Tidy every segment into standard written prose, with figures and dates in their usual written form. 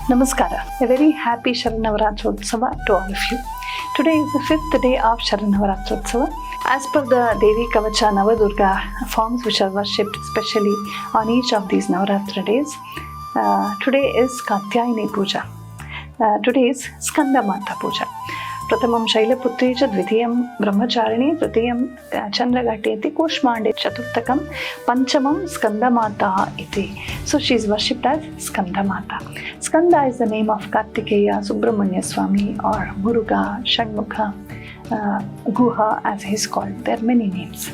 Namaskara. A very happy Navaratri to all of you. Today is the 5th day of Navaratri. As per the Devi Kavacha Navadurga forms which are worshipped especially on each of these Navaratri days, today is Katyayani Puja. Today is Skandamata Puja. प्रथमं शैलपुत्री च द्वितीयं ब्रह्मचारिणी तृतीयं चन्द्रघटेति कूष्माण्डे चतुर्थकं पंचमं स्कंदमाता इति. So she is worshipped as Skandamata. Skanda is the name of Kartikeya, Subramanya Swami or Muruga, Shanmukha, Guha as he is called. There are many names.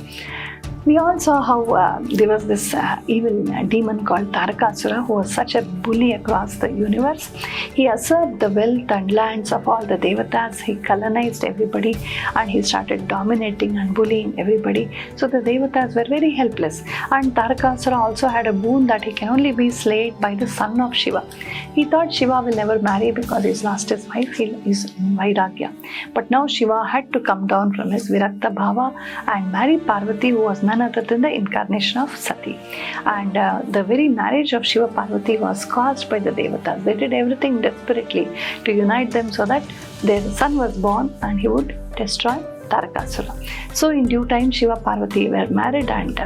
We all saw how there was this evil demon called Tarakasura who was such a bully across the universe. He usurped the wealth and lands of all the devatas. He colonized everybody and he started dominating and bullying everybody. So the devatas were very helpless. And Tarakasura also had a boon that he can only be slayed by the son of Shiva. He thought Shiva will never marry because he's lost his wife. He is Vairagya. But now Shiva had to come down from his Virakta Bhava and marry Parvati, who was none other than the incarnation of Sati. And the very marriage of Shiva Parvati was caused by the devatas. They did everything desperately to unite them so that their son was born and he would destroy Tarakasura. So in due time Shiva Parvati were married and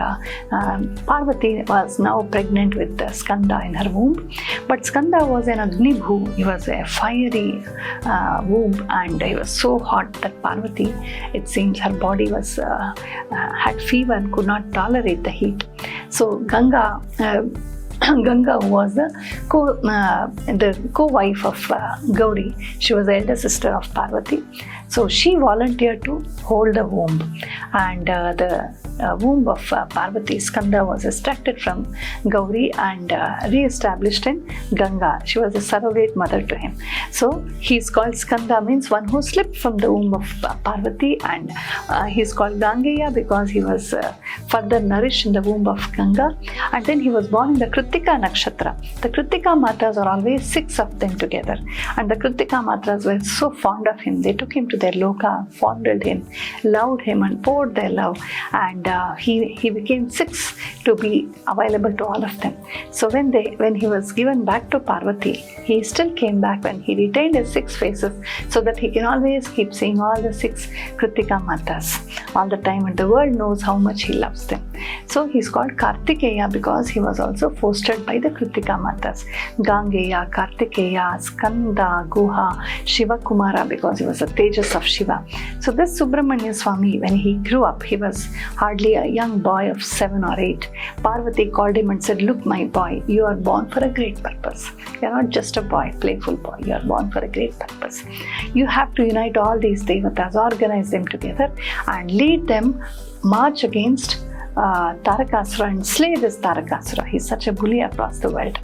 Parvati was now pregnant with Skanda in her womb. But Skanda was an Agnibhu. He was a fiery womb and he was so hot that Parvati, it seems her body was had fever and could not tolerate the heat. So Ganga who was the co-wife of Gauri, she was the elder sister of Parvati. So she volunteered to hold the womb, and the womb of Parvati, Skanda, was extracted from Gauri and re-established in Ganga. She was a surrogate mother to him. So he is called Skanda, means one who slipped from the womb of Parvati, and he is called Gangeya because he was further nourished in the womb of Ganga. And then he was born in the Kritika Nakshatra. The Kritika Matas are always 6 of them together, and the Kritika Matas were so fond of him. They took him to their loka, fondled him, loved him and poured their love, and he became 6 to be available to all of them. So when he was given back to Parvati, he still came back when he retained his 6 faces so that he can always keep seeing all the 6 Kritika Matas all the time, and the world knows how much he loves them. So he's called Kartikeya because he was also fostered by the Kritika Matas. Gangeya, Kartikeya, Skanda, Guha, Shiva Kumara because he was a Tejas of Shiva. So this Subramanya Swami, when he grew up, he was hardly a young boy of 7 or 8. Parvati called him and said, "Look, my boy, you are born for a great purpose. You are not just a boy, playful boy. You are born for a great purpose. You have to unite all these devatas, organize them together and lead them march against Tarakasura and slay this Tarakasura. He's such a bully across the world.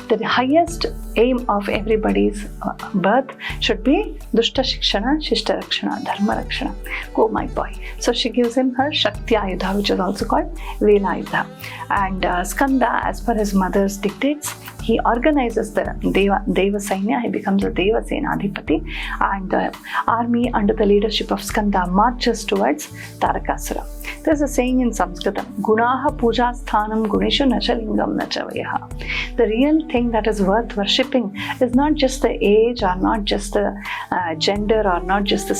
The highest aim of everybody's birth should be Dushta Shikshana, Shishta Rakshana, Dharma Rakshana. Go, my boy." So she gives him her Shakti Ayudha, which is also called Vela Ayudha. And Skanda, as per his mother's dictates, he organizes the Deva Sainya. He becomes a Deva Senadhipati, and the army under the leadership of Skanda marches towards Tarakasura. There's a saying in Sanskritam, Gunaha Puja Sthanam Guneshu Nachalingam Nachavayaha. The real thing that is worth worshipping is not just the age or not just the gender or not just the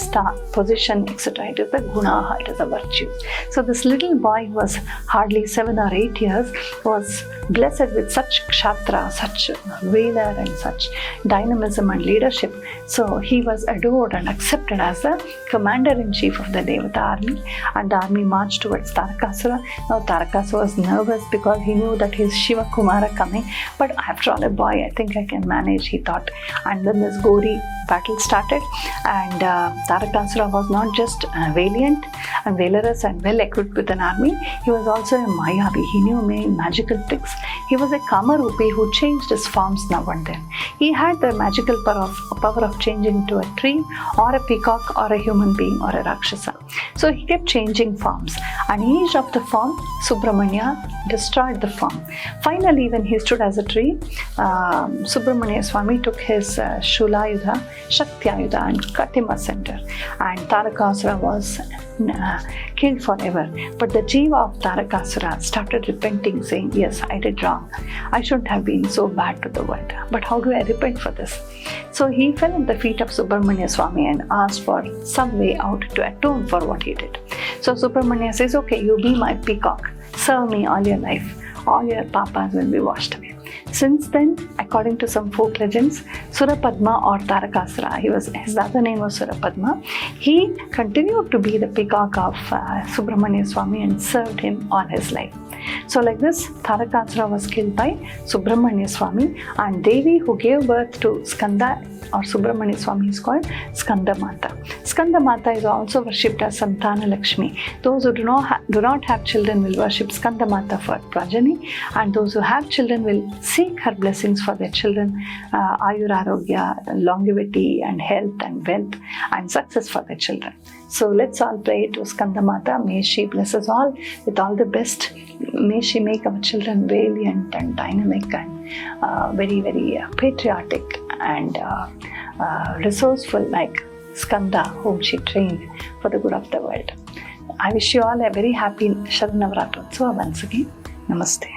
position, etc. It is the Gunaha, it is a virtue. So this little boy who was hardly 7 or 8 years was blessed with such kshatra, such valor and such dynamism and leadership. So he was adored and accepted as the commander-in-chief of the Devata army, and the army marched towards Tarakasura. Now Tarakasura was nervous because he knew that his Shiva Kumara coming, but after all, a boy, I think I can manage, he thought. And then this Gauri battle started, and Tarakasura was not just valiant and valorous and well equipped with an army, he was also a Mayavi. He knew many magical tricks. He was a Kamarupi who changed his forms now and then. He had the magical power of changing to a tree or a peacock or a human being or a Rakshasa. So he kept changing forms, and each of the form, Subramanya destroyed the form. Finally, when he stood as a tree, Subramania Swami took his Shulayudha, Shaktyayudha and cut him asunder, and Tarakasura was killed forever. But the Jiva of Tarakasura started repenting, saying, yes, I did wrong. I shouldn't have been so bad to the world. But how do I repent for this? So he fell at the feet of Subramania Swami and asked for some way out to atone for what he did. So Subramania says, okay, you be my peacock. Serve me all your life. All your papas will be washed away. Since then, according to some folk legends, Surapadma or Tarakasura, his other name was Surapadma, he continued to be the peacock of Subramania Swami and served him all his life. So like this, Tarakasura was killed by Subramania Swami, and Devi who gave birth to Skanda or Subramania Swami is called Skandamata. Skandamata is also worshipped as Santana Lakshmi. Those who do not have children will worship Skandamata for progeny, and those who have children will seek her blessings for their children, Ayurarogya, longevity and health and wealth and success for their children. So let's all pray to Skandamata. May she bless us all with all the best. May she make our children valiant and dynamic and very, very patriotic and resourceful like Skanda, whom she trained for the good of the world. I wish you all a very happy Sharanavaratri once again. Namaste.